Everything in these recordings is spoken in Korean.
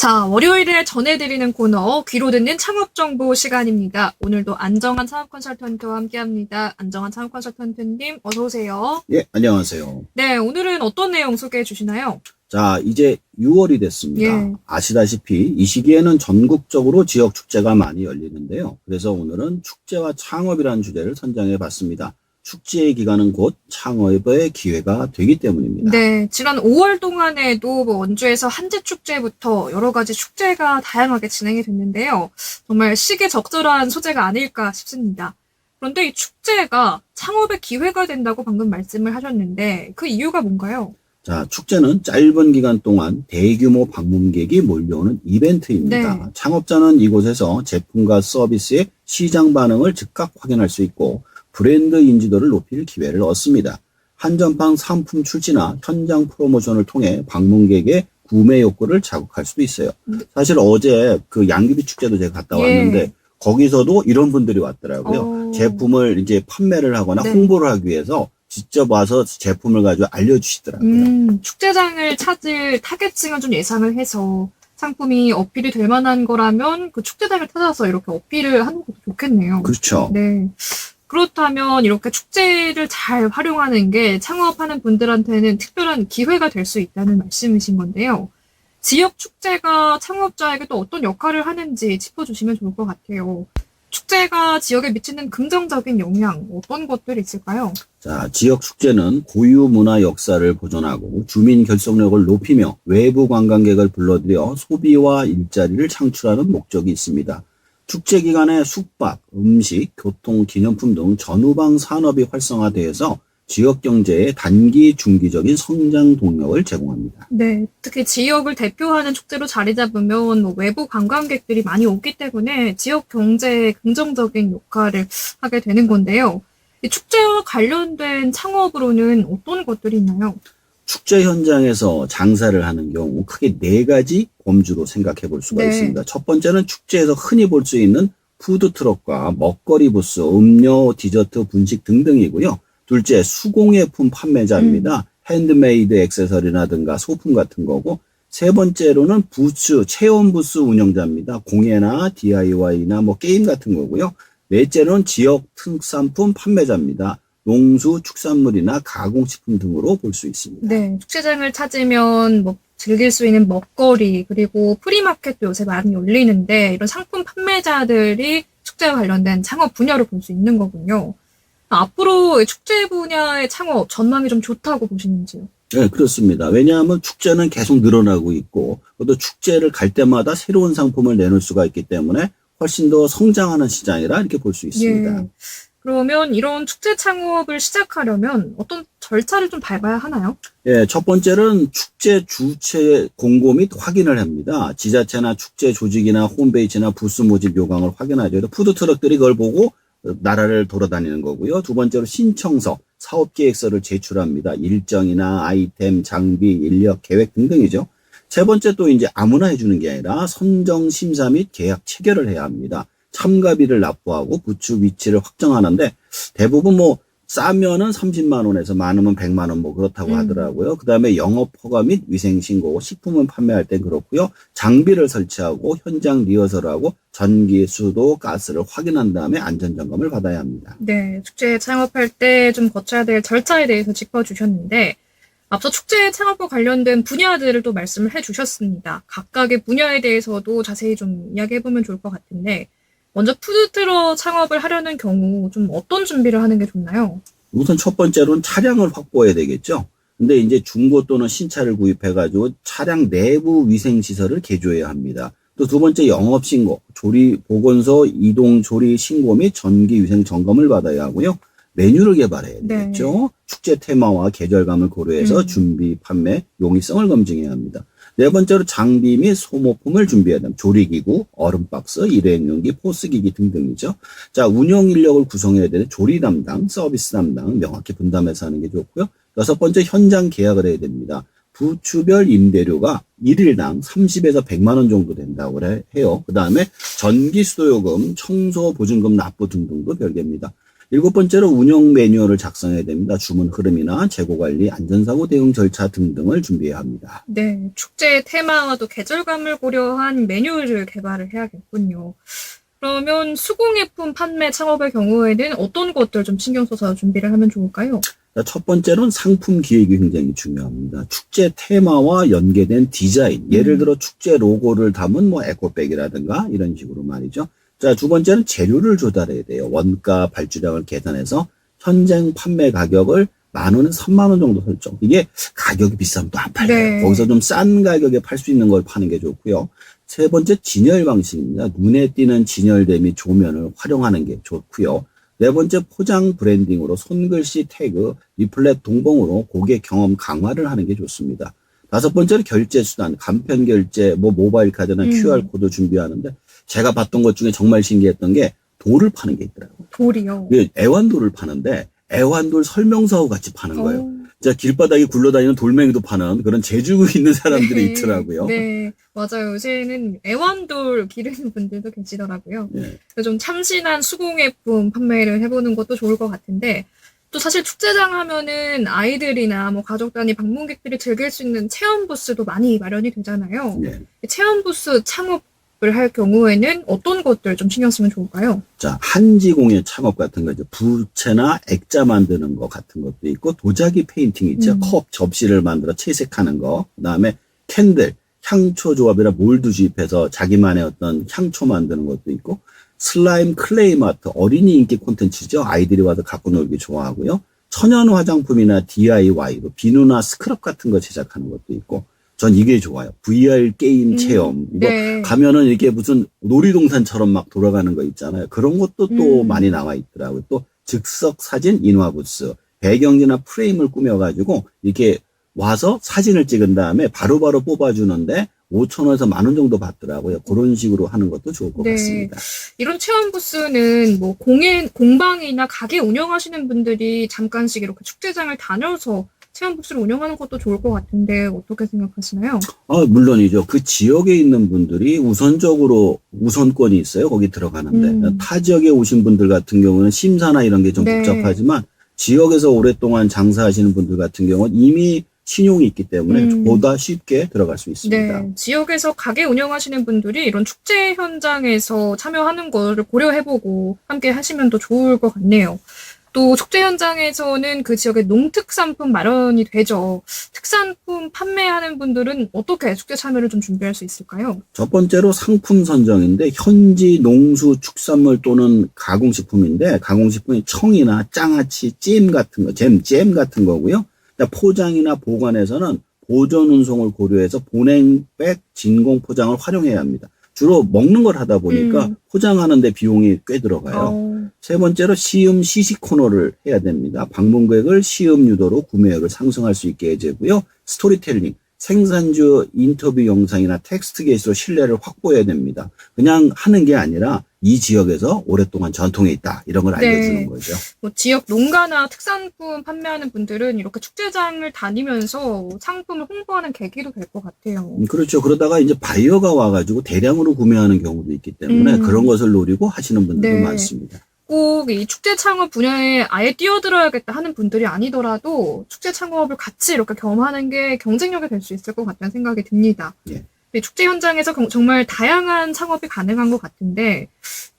자, 월요일에 전해드리는 코너 귀로 듣는 창업정보 시간입니다. 오늘도 안정환 창업 컨설턴트와 함께합니다. 안정환 창업 컨설턴트님 어서 오세요. 예, 안녕하세요. 네, 오늘은 어떤 내용 소개해 주시나요? 자, 이제 6월이 됐습니다. 예. 아시다시피 이 시기에는 전국적으로 지역 축제가 많이 열리는데요. 그래서 오늘은 축제와 창업이라는 주제를 선정해 봤습니다. 축제의 기간은 곧 창업의 기회가 되기 때문입니다. 네, 지난 5월 동안에도 원주에서 한재축제부터 여러 가지 축제가 다양하게 진행이 됐는데요. 정말 시기에 적절한 소재가 아닐까 싶습니다. 그런데 이 축제가 창업의 기회가 된다고 방금 말씀을 하셨는데 그 이유가 뭔가요? 자, 축제는 짧은 기간 동안 대규모 방문객이 몰려오는 이벤트입니다. 네. 창업자는 이곳에서 제품과 서비스의 시장 반응을 즉각 확인할 수 있고 브랜드 인지도를 높일 기회를 얻습니다. 한정판 상품 출시나 현장 프로모션을 통해 방문객의 구매 욕구를 자극할 수도 있어요. 사실 어제 그 양귀비 축제도 제가 갔다 왔는데 거기서도 이런 분들이 왔더라고요. 제품을 이제 판매를 하거나 네. 홍보를 하기 위해서 직접 와서 제품을 가지고 알려주시더라고요. 축제장을 찾을 타겟층을 좀 예상을 해서 상품이 어필이 될 만한 거라면 그 축제장을 찾아서 이렇게 어필을 하는 것도 좋겠네요. 그렇죠. 네. 그렇다면 이렇게 축제를 잘 활용하는 게 창업하는 분들한테는 특별한 기회가 될 수 있다는 말씀이신 건데요. 지역 축제가 창업자에게 또 어떤 역할을 하는지 짚어주시면 좋을 것 같아요. 축제가 지역에 미치는 긍정적인 영향, 어떤 것들이 있을까요? 자, 지역 축제는 고유 문화 역사를 보존하고 주민 결속력을 높이며 외부 관광객을 불러들여 소비와 일자리를 창출하는 목적이 있습니다. 축제 기간에 숙박, 음식, 교통, 기념품 등 전후방 산업이 활성화되어서 지역 경제에 단기, 중기적인 성장 동력을 제공합니다. 네, 특히 지역을 대표하는 축제로 자리 잡으면 외부 관광객들이 많이 오기 때문에 지역 경제에 긍정적인 역할을 하게 되는 건데요. 이 축제와 관련된 창업으로는 어떤 것들이 있나요? 축제 현장에서 장사를 하는 경우 크게 4가지 범주로 생각해 볼 수가 있습니다. 첫 번째는 축제에서 흔히 볼 수 있는 푸드트럭과 먹거리 부스, 음료, 디저트, 분식 등등이고요. 둘째, 수공예품 판매자입니다. 핸드메이드 액세서리라든가 소품 같은 거고. 세 번째로는 부스, 체험 부스 운영자입니다. 공예나 DIY나 게임 같은 거고요. 넷째로는 지역 특산품 판매자입니다. 농수, 축산물이나 가공식품 등으로 볼 수 있습니다. 네, 축제장을 찾으면 즐길 수 있는 먹거리, 그리고 프리마켓도 요새 많이 열리는데 이런 상품 판매자들이 축제와 관련된 창업 분야로 볼 수 있는 거군요. 앞으로 축제 분야의 창업 전망이 좀 좋다고 보시는지요? 네, 그렇습니다. 왜냐하면 축제는 계속 늘어나고 있고 또 축제를 갈 때마다 새로운 상품을 내놓을 수가 있기 때문에 훨씬 더 성장하는 시장이라 이렇게 볼 수 있습니다. 예. 그러면 이런 축제 창업을 시작하려면 어떤 절차를 좀 밟아야 하나요? 예, 첫 번째는 축제 주최 공고 및 확인을 합니다. 지자체나 축제 조직이나 홈페이지나 부스 모집 요강을 확인하죠. 푸드트럭들이 그걸 보고 나라를 돌아다니는 거고요. 두 번째로 신청서, 사업계획서를 제출합니다. 일정이나 아이템, 장비, 인력, 계획 등등이죠. 세 번째 또 이제 아무나 해주는 게 아니라 선정, 심사 및 계약 체결을 해야 합니다. 참가비를 납부하고 부추 위치를 확정하는데 대부분 싸면은 30만 원에서 많으면 100만 원 그렇다고 하더라고요. 그다음에 영업 허가 및 위생 신고, 식품을 판매할 땐 그렇고요. 장비를 설치하고 현장 리허설하고 전기, 수도, 가스를 확인한 다음에 안전 점검을 받아야 합니다. 네, 축제 창업할 때 좀 거쳐야 될 절차에 대해서 짚어주셨는데 앞서 축제 창업과 관련된 분야들을 또 말씀을 해주셨습니다. 각각의 분야에 대해서도 자세히 좀 이야기해보면 좋을 것 같은데 먼저 푸드트럭 창업을 하려는 경우 좀 어떤 준비를 하는 게 좋나요? 우선 첫 번째로는 차량을 확보해야 되겠죠. 근데 이제 중고 또는 신차를 구입해가지고 차량 내부 위생시설을 개조해야 합니다. 또 두 번째 영업신고, 조리 보건소 이동 조리 신고 및 전기 위생 점검을 받아야 하고요. 메뉴를 개발해야 되겠죠. 축제 테마와 계절감을 고려해서 준비, 판매, 용이성을 검증해야 합니다. 네 번째로 장비 및 소모품을 준비해야 됩니다. 조리기구, 얼음박스, 일회용기, 포스기기 등등이죠. 자, 운영 인력을 구성해야 되는 조리 담당, 서비스 담당 명확히 분담해서 하는 게 좋고요. 여섯 번째 현장 계약을 해야 됩니다. 부추별 임대료가 1일당 30에서 100만 원 정도 된다고 해요. 그 다음에 전기 수도요금, 청소 보증금 납부 등등도 별개입니다. 7번째로 운영 매뉴얼을 작성해야 됩니다. 주문 흐름이나 재고 관리, 안전사고 대응 절차 등등을 준비해야 합니다. 네, 축제의 테마와 또 계절감을 고려한 메뉴를 개발을 해야겠군요. 그러면 수공예품 판매 창업의 경우에는 어떤 것들 좀 신경 써서 준비를 하면 좋을까요? 자, 첫 번째로는 상품 기획이 굉장히 중요합니다. 축제 테마와 연계된 디자인. 예를 들어 축제 로고를 담은 뭐 에코백이라든가 이런 식으로 말이죠. 자, 두 번째는 재료를 조달해야 돼요. 원가 발주량을 계산해서 현장 판매 가격을 10,000원에서 30,000원 정도 설정. 이게 가격이 비싸면 또 안 팔려요. 네. 거기서 좀 싼 가격에 팔 수 있는 걸 파는 게 좋고요. 세 번째, 진열 방식입니다. 눈에 띄는 진열대 및 조면을 활용하는 게 좋고요. 네 번째, 포장 브랜딩으로 손글씨 태그, 리플렛 동봉으로 고객 경험 강화를 하는 게 좋습니다. 다섯 번째로 결제 수단, 간편 결제, 뭐 모바일 카드나 QR코드 준비하는데 제가 봤던 것 중에 정말 신기했던 게 돌을 파는 게 있더라고요. 돌이요. 애완돌을 파는데 애완돌 설명서하고 같이 파는 거예요. 어. 자, 길바닥에 굴러다니는 돌멩이도 파는 그런 재주가 있는 사람들이 네. 있더라고요. 네, 맞아요. 요새는 애완돌 기르는 분들도 계시더라고요. 예. 좀 참신한 수공예품 판매를 해보는 것도 좋을 것 같은데, 또 사실 축제장 하면은 아이들이나 뭐 가족 단위 방문객들이 즐길 수 있는 체험 부스도 많이 마련이 되잖아요. 예. 체험 부스 창업을 할 경우에는 어떤 것들 좀 신경 쓰면 좋을까요? 자, 한지공예 창업 같은 거, 이제 부채나 액자 만드는 거 같은 것도 있고, 도자기 페인팅 있죠. 컵, 접시를 만들어 채색하는 거. 그 다음에 캔들, 향초 조합이나 몰드 주입해서 자기만의 어떤 향초 만드는 것도 있고, 슬라임 클레임 아트, 어린이 인기 콘텐츠죠. 아이들이 와서 갖고 놀기 좋아하고요. 천연 화장품이나 DIY로 비누나 스크럽 같은 거 제작하는 것도 있고, 전 이게 좋아요. VR 게임 체험. 이거 네. 가면은 이렇게 무슨 놀이동산처럼 막 돌아가는 거 있잖아요. 그런 것도 또 많이 나와 있더라고요. 또 즉석 사진 인화 부스, 배경이나 프레임을 꾸며가지고 이렇게 와서 사진을 찍은 다음에 바로바로 뽑아주는데 5,000원에서 10,000원 정도 받더라고요. 그런 식으로 하는 것도 좋을 것 네. 같습니다. 이런 체험 부스는 뭐 공방이나 가게 운영하시는 분들이 잠깐씩 이렇게 축제장을 다녀서 체험 부스를 운영하는 것도 좋을 것 같은데 어떻게 생각하시나요? 물론이죠. 그 지역에 있는 분들이 우선적으로 우선권이 있어요. 거기 들어가는데. 타 지역에 오신 분들 같은 경우는 심사나 이런 게 좀 네. 복잡하지만 지역에서 오랫동안 장사하시는 분들 같은 경우는 이미 신용이 있기 때문에 보다 쉽게 들어갈 수 있습니다. 네, 지역에서 가게 운영하시는 분들이 이런 축제 현장에서 참여하는 거를 고려해보고 함께 하시면 더 좋을 것 같네요. 또 축제 현장에서는 그 지역의 농특산품 마련이 되죠. 특산품 판매하는 분들은 어떻게 축제 참여를 좀 준비할 수 있을까요? 첫 번째로 상품 선정인데 현지 농수 축산물 또는 가공식품인데 가공식품이 청이나 장아찌, 찜 같은 거, 잼 같은 거고요. 포장이나 보관에서는 보존 운송을 고려해서 보냉백, 진공 포장을 활용해야 합니다. 주로 먹는 걸 하다 보니까 포장하는데 비용이 꽤 들어가요. 세 번째로 시음 시식 코너를 해야 됩니다. 방문객을 시음 유도로 구매율을 상승할 수 있게 해주고요. 스토리텔링, 생산주 인터뷰 영상이나 텍스트 게시로 신뢰를 확보해야 됩니다. 그냥 하는 게 아니라 이 지역에서 오랫동안 전통이 있다. 이런 걸 알려주는 네. 거죠. 뭐 지역 농가나 특산품 판매하는 분들은 이렇게 축제장을 다니면서 상품을 홍보하는 계기도 될 것 같아요. 그렇죠. 그러다가 이제 바이어가 와가지고 대량으로 구매하는 경우도 있기 때문에 그런 것을 노리고 하시는 분들도 네. 많습니다. 꼭 이 축제 창업 분야에 아예 뛰어들어야겠다 하는 분들이 아니더라도 축제 창업을 같이 이렇게 겸하는 게 경쟁력이 될 수 있을 것 같다는 생각이 듭니다. 예. 축제 현장에서 정말 다양한 창업이 가능한 것 같은데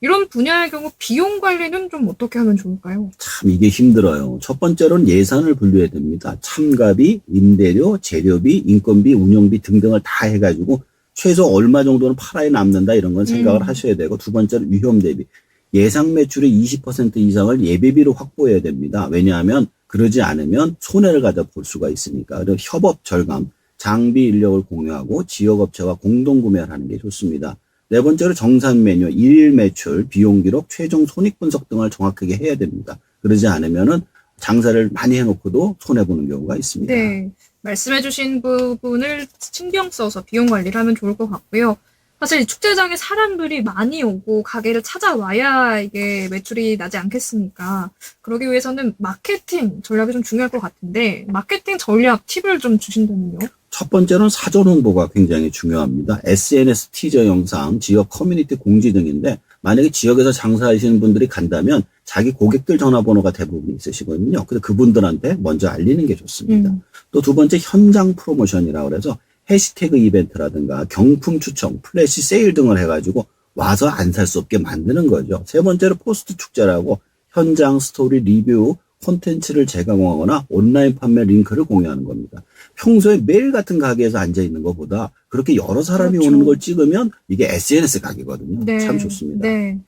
이런 분야의 경우 비용 관리는 좀 어떻게 하면 좋을까요? 참 이게 힘들어요. 첫 번째로는 예산을 분류해야 됩니다. 참가비, 임대료, 재료비, 인건비, 운영비 등등을 다 해가지고 최소 얼마 정도는 팔아야 남는다 이런 건 생각을 하셔야 되고 두 번째로 위험 대비. 예상 매출의 20% 이상을 예비비로 확보해야 됩니다. 왜냐하면 그러지 않으면 손해를 가져 볼 수가 있으니까. 그리고 협업 절감, 장비 인력을 공유하고 지역업체와 공동 구매를 하는 게 좋습니다. 네 번째로 정산 메뉴, 일일 매출, 비용 기록, 최종 손익 분석 등을 정확하게 해야 됩니다. 그러지 않으면은 장사를 많이 해놓고도 손해보는 경우가 있습니다. 네, 말씀해주신 부분을 신경 써서 비용 관리를 하면 좋을 것 같고요. 사실 축제장에 사람들이 많이 오고 가게를 찾아와야 이게 매출이 나지 않겠습니까? 그러기 위해서는 마케팅 전략이 좀 중요할 것 같은데 마케팅 전략 팁을 좀 주신다면요? 첫 번째는 사전 홍보가 굉장히 중요합니다. SNS 티저 영상, 지역 커뮤니티 공지 등인데 만약에 지역에서 장사하시는 분들이 간다면 자기 고객들 전화번호가 대부분 있으시거든요. 그래서 그분들한테 먼저 알리는 게 좋습니다. 또 두 번째 현장 프로모션이라고 그래서 해시태그 이벤트라든가 경품 추첨, 플래시 세일 등을 해가지고 와서 안 살 수 없게 만드는 거죠. 세 번째로 포스트 축제라고 현장 스토리 리뷰 콘텐츠를 제공하거나 온라인 판매 링크를 공유하는 겁니다. 평소에 매일 같은 가게에서 앉아 있는 것보다 그렇게 여러 사람이 그렇죠. 오는 걸 찍으면 이게 SNS 가게거든요. 네. 참 좋습니다. 네.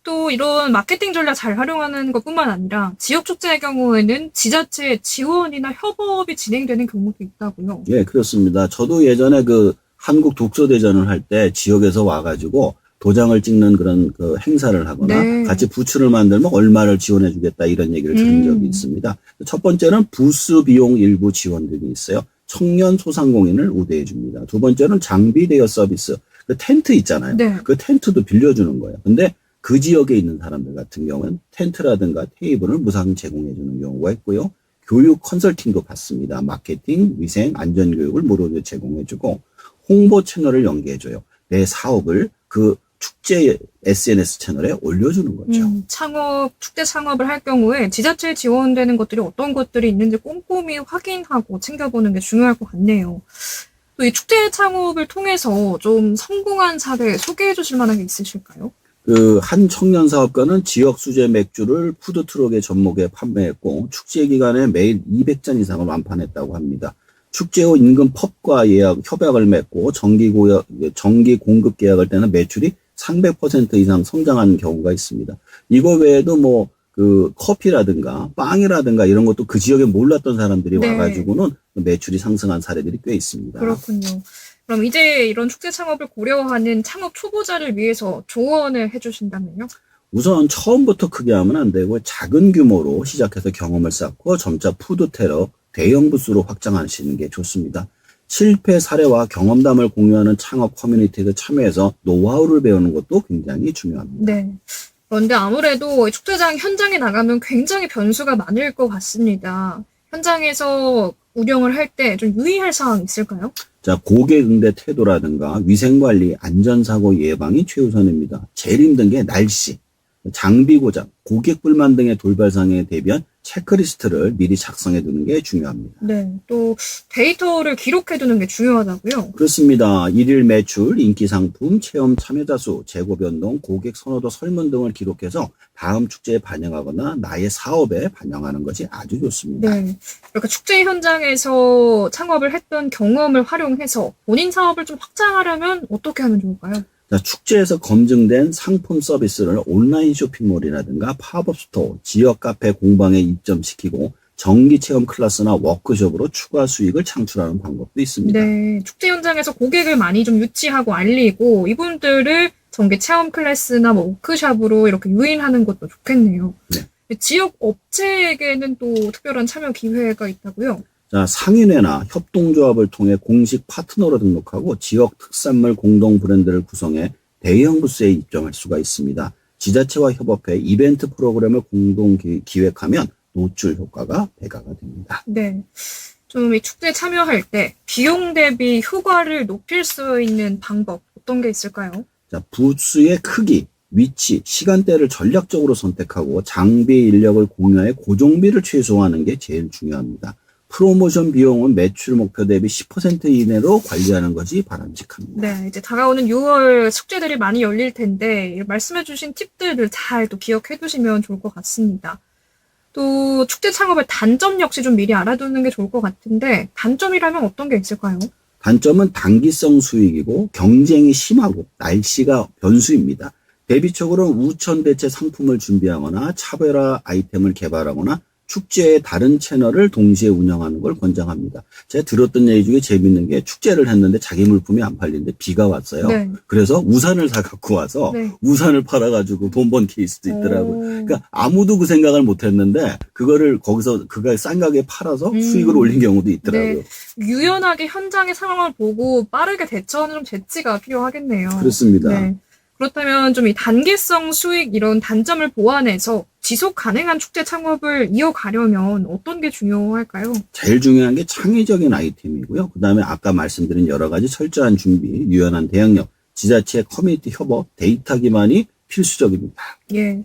또 이런 마케팅 전략 잘 활용하는 것뿐만 아니라 지역 축제의 경우에는 지자체의 지원이나 협업이 진행되는 경우도 있다고요. 예, 그렇습니다. 저도 예전에 그 한국 독서대전을 할 때 지역에서 와가지고 도장을 찍는 그런 그 행사를 하거나 네. 같이 부츠를 만들면 얼마를 지원해 주겠다 이런 얘기를 들은 적이 있습니다. 첫 번째는 부스 비용 일부 지원 등이 있어요. 청년 소상공인을 우대해 줍니다. 두 번째는 장비 대여 서비스. 그 텐트 있잖아요. 네. 그 텐트도 빌려주는 거예요. 근데 그 지역에 있는 사람들 같은 경우는 텐트라든가 테이블을 무상 제공해 주는 경우가 있고요. 교육 컨설팅도 받습니다. 마케팅, 위생, 안전교육을 무료로 제공해 주고 홍보 채널을 연계해 줘요. 내 사업을 그 축제 SNS 채널에 올려주는 거죠. 축제 창업을 할 경우에 지자체에 지원되는 것들이 어떤 것들이 있는지 꼼꼼히 확인하고 챙겨보는 게 중요할 것 같네요. 또 이 축제 창업을 통해서 좀 성공한 사례 소개해 주실 만한 게 있으실까요? 그 한 청년 사업가는 지역 수제 맥주를 푸드트럭에 접목해 판매했고 축제 기간에 매일 200잔 이상을 완판했다고 합니다. 축제 후 인근 펍과 협약을 맺고 정기 공급 계약할 때는 매출이 300% 이상 성장하는 경우가 있습니다. 이거 외에도 뭐 그 커피라든가 빵이라든가 이런 것도 그 지역에 몰랐던 사람들이 네. 와가지고는 매출이 상승한 사례들이 꽤 있습니다. 그렇군요. 그럼 이제 이런 축제 창업을 고려하는 창업 초보자를 위해서 조언을 해주신다면요? 우선 처음부터 크게 하면 안 되고 작은 규모로 시작해서 경험을 쌓고 점차 푸드트럭 대형 부스로 확장하시는 게 좋습니다. 실패 사례와 경험담을 공유하는 창업 커뮤니티에 참여해서 노하우를 배우는 것도 굉장히 중요합니다. 네. 그런데 아무래도 축제장 현장에 나가면 굉장히 변수가 많을 것 같습니다. 현장에서 운영을 할 때 좀 유의할 사항이 있을까요? 자, 고객 응대 태도라든가 위생관리, 안전사고 예방이 최우선입니다. 제일 힘든 게 날씨, 장비 고장, 고객 불만 등의 돌발 상황에 대비한 체크리스트를 미리 작성해 두는 게 중요합니다. 네. 또 데이터를 기록해 두는 게 중요하다고요? 그렇습니다. 일일 매출, 인기 상품, 체험 참여자 수, 재고 변동, 고객 선호도 설문 등을 기록해서 다음 축제에 반영하거나 나의 사업에 반영하는 것이 아주 좋습니다. 네. 이렇게 축제 현장에서 창업을 했던 경험을 활용해서 본인 사업을 좀 확장하려면 어떻게 하면 좋을까요? 자, 축제에서 검증된 상품 서비스를 온라인 쇼핑몰이라든가 팝업 스토어, 지역 카페 공방에 입점시키고 정기 체험 클래스나 워크숍으로 추가 수익을 창출하는 방법도 있습니다. 네. 축제 현장에서 고객을 많이 좀 유치하고 알리고 이분들을 정기 체험 클래스나 뭐 워크숍으로 이렇게 유인하는 것도 좋겠네요. 네. 지역 업체에게는 또 특별한 참여 기회가 있다고요? 자, 상인회나 협동조합을 통해 공식 파트너로 등록하고 지역 특산물 공동 브랜드를 구성해 대형 부스에 입점할 수가 있습니다. 지자체와 협업해 이벤트 프로그램을 공동 기획하면 노출 효과가 배가가 됩니다. 네. 좀 이 축제 참여할 때 비용 대비 효과를 높일 수 있는 방법 어떤 게 있을까요? 자, 부스의 크기, 위치, 시간대를 전략적으로 선택하고 장비 인력을 공유해 고정비를 최소화하는 게 제일 중요합니다. 프로모션 비용은 매출 목표 대비 10% 이내로 관리하는 것이 바람직합니다. 네, 이제 다가오는 6월 축제들이 많이 열릴 텐데 말씀해주신 팁들을 잘 또 기억해 두시면 좋을 것 같습니다. 또 축제 창업의 단점 역시 좀 미리 알아두는 게 좋을 것 같은데 단점이라면 어떤 게 있을까요? 단점은 단기성 수익이고 경쟁이 심하고 날씨가 변수입니다. 대비적으로 우천대체 상품을 준비하거나 차별화 아이템을 개발하거나 축제의 다른 채널을 동시에 운영하는 걸 권장합니다. 제가 들었던 얘기 중에 재밌는 게 축제를 했는데 자기 물품이 안 팔리는데 비가 왔어요. 네. 그래서 우산을 사 갖고 와서 네. 우산을 팔아가지고 돈 번 케이스도 있더라고요. 오. 그러니까 아무도 그 생각을 못 했는데 그거를 거기서 그가 싼 가격에 팔아서 수익을 올린 경우도 있더라고요. 네. 유연하게 현장의 상황을 보고 빠르게 대처하는 좀 재치가 필요하겠네요. 그렇습니다. 네. 그렇다면 좀 이 단기성 수익 이런 단점을 보완해서 지속 가능한 축제 창업을 이어가려면 어떤 게 중요할까요? 제일 중요한 게 창의적인 아이템이고요. 그 다음에 아까 말씀드린 여러 가지 철저한 준비, 유연한 대응력, 지자체 커뮤니티 협업, 데이터 기반이 필수적입니다. 예.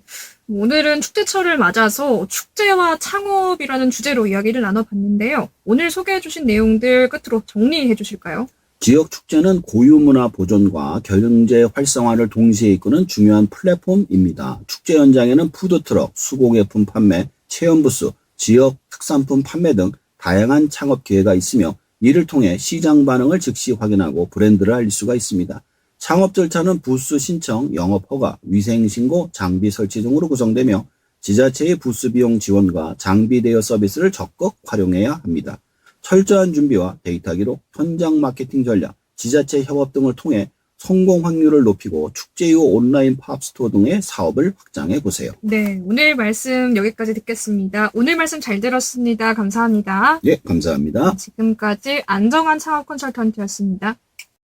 오늘은 축제철을 맞아서 축제와 창업이라는 주제로 이야기를 나눠봤는데요. 오늘 소개해주신 내용들 끝으로 정리해 주실까요? 지역 축제는 고유문화 보존과 경제 활성화를 동시에 이끄는 중요한 플랫폼입니다. 축제 현장에는 푸드트럭, 수공예품 판매, 체험 부스, 지역 특산품 판매 등 다양한 창업 기회가 있으며 이를 통해 시장 반응을 즉시 확인하고 브랜드를 알릴 수가 있습니다. 창업 절차는 부스 신청, 영업 허가, 위생 신고, 장비 설치 등으로 구성되며 지자체의 부스 비용 지원과 장비 대여 서비스를 적극 활용해야 합니다. 철저한 준비와 데이터 기록, 현장 마케팅 전략, 지자체 협업 등을 통해 성공 확률을 높이고 축제 이후 온라인 팝스토어 등의 사업을 확장해 보세요. 네, 오늘 말씀 여기까지 듣겠습니다. 오늘 말씀 잘 들었습니다. 감사합니다. 네, 감사합니다. 지금까지 안정환 창업 컨설턴트였습니다.